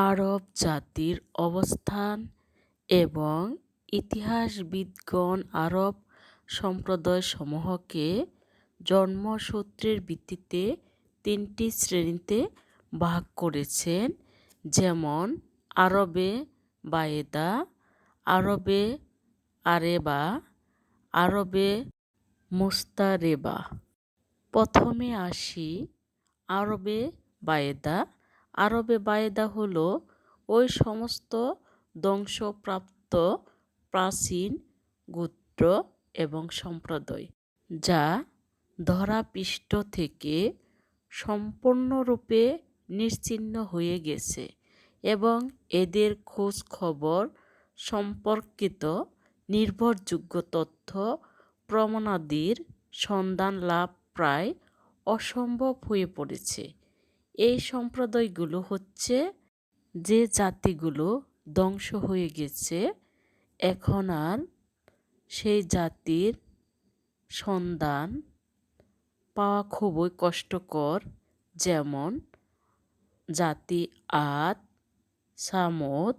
আরব জাতির অবস্থান এবং ইতিহাসবিদগণ আরব সম্প্রদায়সমূহকে জন্মসূত্রের ভিত্তিতে তিনটি শ্রেণীতে ভাগ করেছেন, যেমন আরবে বায়েদা, আরবে আরেবা, আরবে মুস্তারেবা। প্রথমে আসি আরবে বায়েদা। আরবে বায়েদা হলো ওই সমস্ত ধ্বংসপ্রাপ্ত প্রাচীন গোত্র এবং সম্প্রদায় যা ধরাপৃষ্ঠ থেকে সম্পূর্ণরূপে নিশ্চিহ্ন হয়ে গেছে এবং এদের খোঁজ খবর সম্পর্কিত নির্ভরযোগ্য তথ্য প্রমাণাদির সন্ধান লাভ প্রায় অসম্ভব হয়ে পড়েছে। এই সম্প্রদায়গুলো হচ্ছে যে জাতিগুলো ধ্বংস হয়ে গেছে, এখন আর সেই জাতির সন্ধান পাওয়া খুবই কষ্টকর, যেমন জাতি আদ, সামুদ,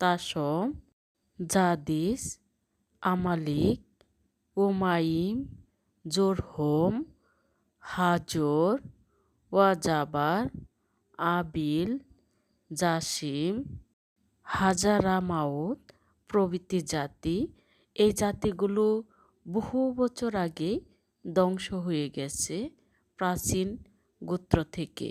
তাসম, জাদিস, আমালিক, উমাইম, জুরহুম, হাজর, ওয়াজাবার, আবিল, জাসিম, হাজারামাউত প্রভৃতি জাতি। এই জাতিগুলো বহু বছর আগে ধ্বংস হয়ে গেছে প্রাচীন গোত্র থেকে।